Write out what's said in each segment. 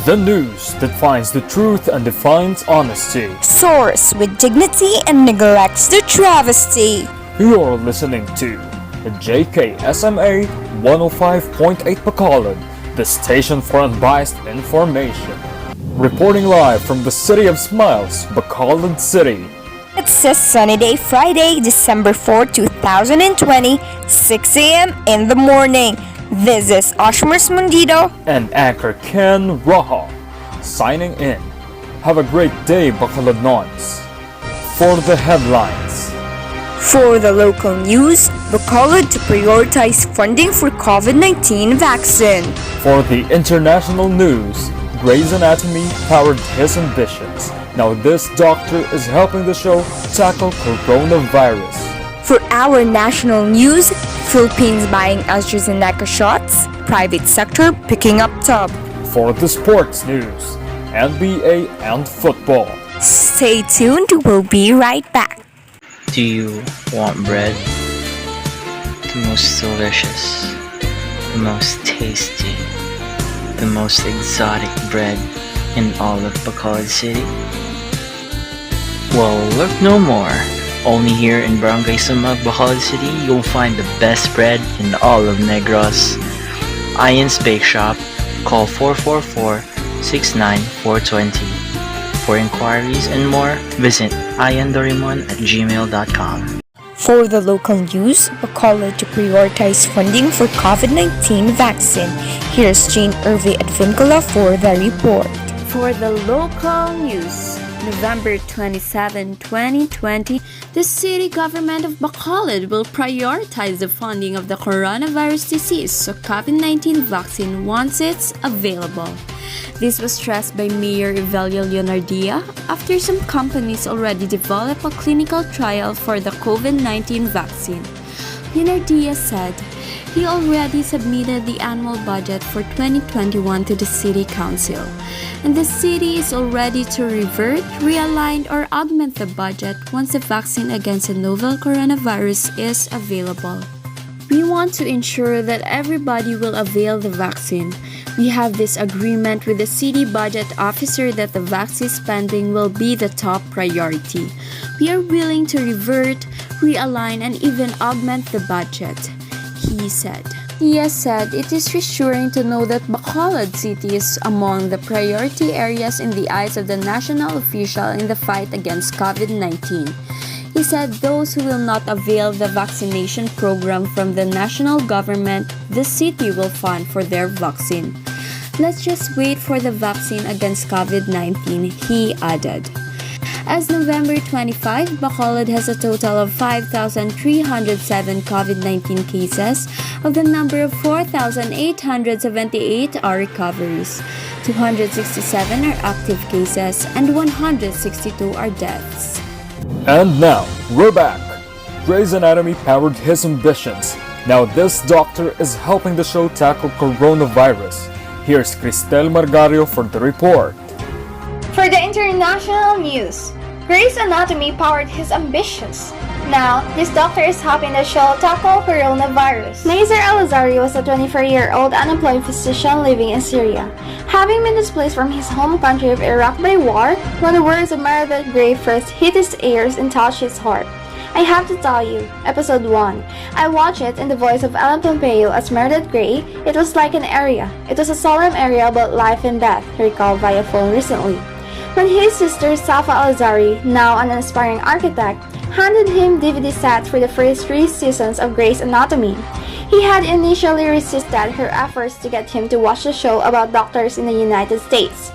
The news that finds the truth and defines honesty. Source with dignity and neglects the travesty. You're listening to JKSMA 105.8 Bacolod, the station for unbiased information. Reporting live from the City of Smiles, Bacolod City. It's a sunny day, Friday, December 4, 2020, 6 a.m. in the morning. This is Oshmers Mundido And anchor Ken Raha, signing in. Have a great day, Bacolodnons. For the headlines. For the local news, Bacolod to prioritize funding for COVID-19 vaccine. For the international news, Grey's Anatomy powered his ambitions. Now this doctor is helping the show tackle coronavirus. For our national news, Philippines buying AstraZeneca shots, private sector picking up tab. For the sports news, NBA and football. Stay tuned, we'll be right back. Do you want bread? The most delicious, the most tasty, the most exotic bread in all of Bacolod City? Well, look no more. Only here in Barangay Samag, Bacolod City, you'll find the best bread in all of Negros. Ian's Bake Shop. Call 444-69420. For inquiries and more, visit iandorimon@gmail.com. For the local news, Bacolod to prioritize funding for COVID-19 vaccine. Here's Jane Irvi Advincula for the report. For the local news, November 27, 2020, the city government of Bacolod will prioritize the funding of the coronavirus disease so COVID-19 vaccine once it's available. This was stressed by Mayor Evelio Leonardia after some companies already developed a clinical trial for the COVID-19 vaccine. Leonardia said he already submitted the annual budget for 2021 to the City Council, and the city is already to revert, realign, or augment the budget once the vaccine against the novel coronavirus is available. We want to ensure that everybody will avail the vaccine. We have this agreement with the city budget officer that the vaccine spending will be the top priority. We are willing to revert, realign, and even augment the budget, he said. He has said it is reassuring to know that Bacolod City is among the priority areas in the eyes of the national official in the fight against COVID-19. He said those who will not avail the vaccination program from the national government, the city will fund for their vaccine. Let's just wait for the vaccine against COVID-19, he added. As November 25, Bacolod has a total of 5,307 COVID-19 cases. Of the number of 4,878 are recoveries, 267 are active cases, and 162 are deaths. And now, we're back. Grey's Anatomy powered his ambitions. Now this doctor is helping the show tackle coronavirus. Here's Cristel Margario for the report. For the international news, Grey's Anatomy powered his ambitions. Now, this doctor is helping the show tackle coronavirus. Nazer Al-Azari was a 24-year-old unemployed physician living in Syria. Having been displaced from his home country of Iraq by war, when the words of Meredith Grey first hit his ears and touched his heart. I have to tell you, episode 1. I watched it in the voice of Ellen Pompeo as Meredith Grey. It was like an area. It was a solemn area about life and death, he recalled via phone recently. When his sister Safa Al-Azari, now an aspiring architect, handed him DVD sets for the first 3 seasons of Grey's Anatomy, he had initially resisted her efforts to get him to watch the show about doctors in the United States.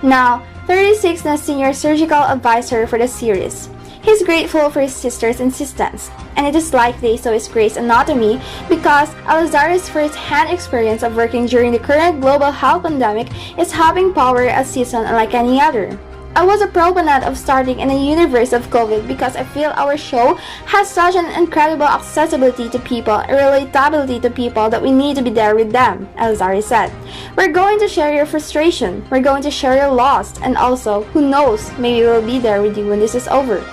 Now, 36 na senior surgical advisor for the series. He's grateful for his sister's insistence, and it is likely so is Grey's Anatomy because Al-Azari's first-hand experience of working during the current global health pandemic is helping power a season unlike any other. I was a proponent of starting in the universe of COVID because I feel our show has such an incredible accessibility to people and relatability to people that we need to be there with them, Al-Azari said. We're going to share your frustration, we're going to share your loss, and also, who knows, maybe we'll be there with you when this is over.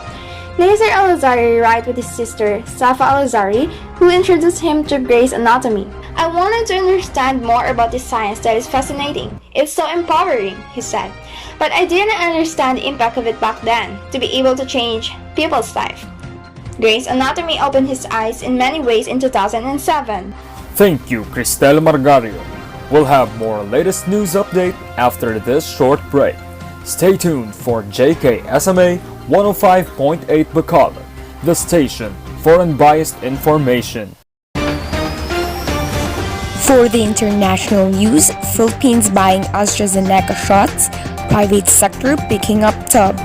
Nazer Al-Azari wrote with his sister, Safa Al-Azari, who introduced him to Grey's Anatomy. I wanted to understand more about this science that is fascinating. It's so empowering, he said. But I didn't understand the impact of it back then, to be able to change people's life. Grey's Anatomy opened his eyes in many ways in 2007. Thank you, Cristel Margario. We'll have more latest news update after this short break. Stay tuned for JKSMA 105.8 Bacolod, the station for unbiased information. For the international news, Philippines buying AstraZeneca shots, private sector picking up tab.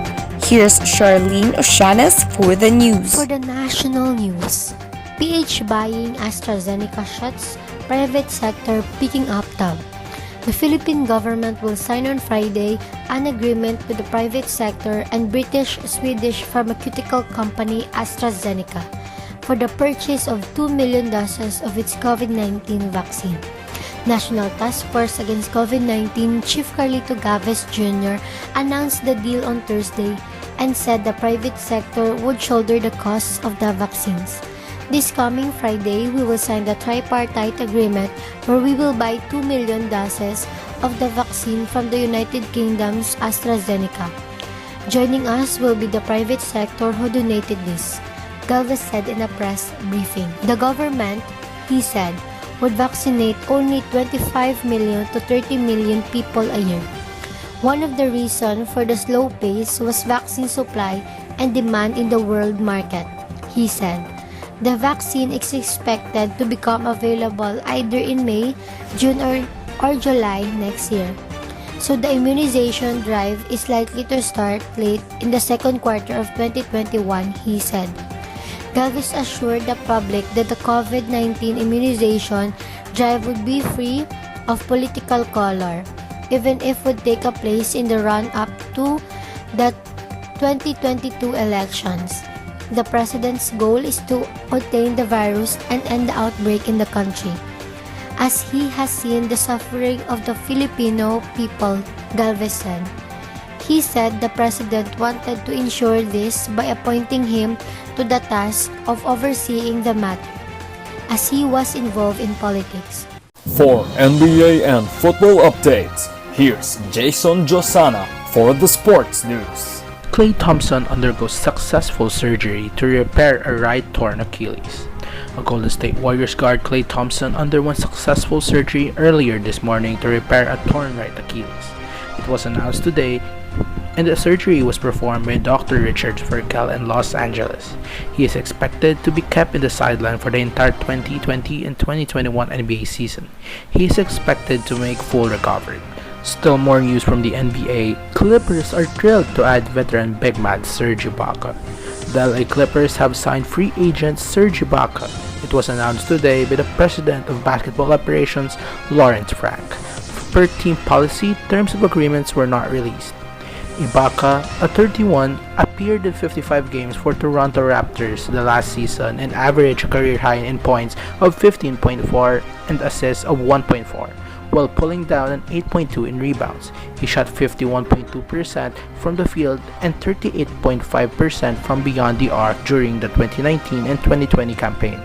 Here's Charlene Oceanas for the news. For the national news, PH buying AstraZeneca shots, private sector picking up tab. The Philippine government will sign on Friday an agreement with the private sector and British-Swedish pharmaceutical company AstraZeneca for the purchase of 2 million doses of its COVID-19 vaccine. National Task Force Against COVID-19 Chief Carlito Galvez Jr. announced the deal on Thursday and said the private sector would shoulder the costs of the vaccines. This coming Friday, we will sign the tripartite agreement where we will buy 2 million doses of the vaccine from the United Kingdom's AstraZeneca. Joining us will be the private sector who donated this, Galvez said in a press briefing. The government, he said, would vaccinate only 25 million to 30 million people a year. One of the reasons for the slow pace was vaccine supply and demand in the world market, he said. The vaccine is expected to become available either in May, June or July next year. So the immunization drive is likely to start late in the second quarter of 2021, he said. Galvez assured the public that the COVID-19 immunization drive would be free of political color, even if it would take a place in the run-up to the 2022 elections. The president's goal is to contain the virus and end the outbreak in the country, as he has seen the suffering of the Filipino people, Galvez said. He said the president wanted to ensure this by appointing him to the task of overseeing the matter, as he was involved in politics. For NBA and football updates, here's Jason Josana for the sports news. Klay Thompson undergoes successful surgery to repair a right torn Achilles. A Golden State Warriors guard, Klay Thompson, underwent successful surgery earlier this morning to repair a torn right Achilles. It was announced today, and the surgery was performed by Dr. Richard Ferkel in Los Angeles. He is expected to be kept in the sideline for the entire 2020 and 2021 NBA season. He is expected to make full recovery. Still more news from the NBA. Clippers are thrilled to add veteran big man Serge Ibaka. The LA Clippers have signed free agent Serge Ibaka. It was announced today by the president of basketball operations, Lawrence Frank. Per team policy, terms of agreements were not released. Ibaka, a 31, appeared in 55 games for Toronto Raptors the last season and averaged a career high in points of 15.4 and assists of 1.4, while pulling down an 8.2 in rebounds. He shot 51.2% from the field and 38.5% from beyond the arc during the 2019 and 2020 campaign.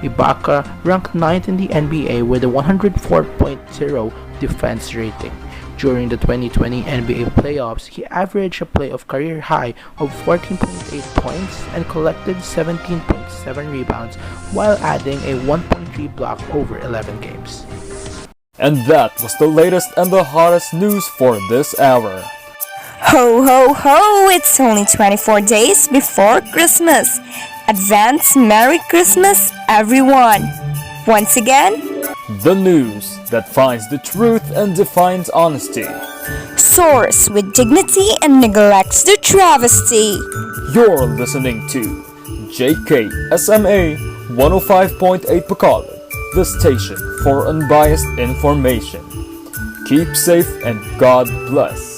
Ibaka ranked 9th in the NBA with a 104.0 defense rating. During the 2020 NBA playoffs, he averaged a playoff career high of 14.8 points and collected 17.7 rebounds while adding a 1.3 block over 11 games. And that was the latest and the hottest news for this hour. Ho ho ho! It's only 24 days before Christmas. Advance Merry Christmas, everyone! Once again, The news that finds the truth and defines honesty. soars with dignity and neglects the travesty. You're listening to JKSMA 105.8 Bacolod, the station for unbiased information. Keep safe and God bless.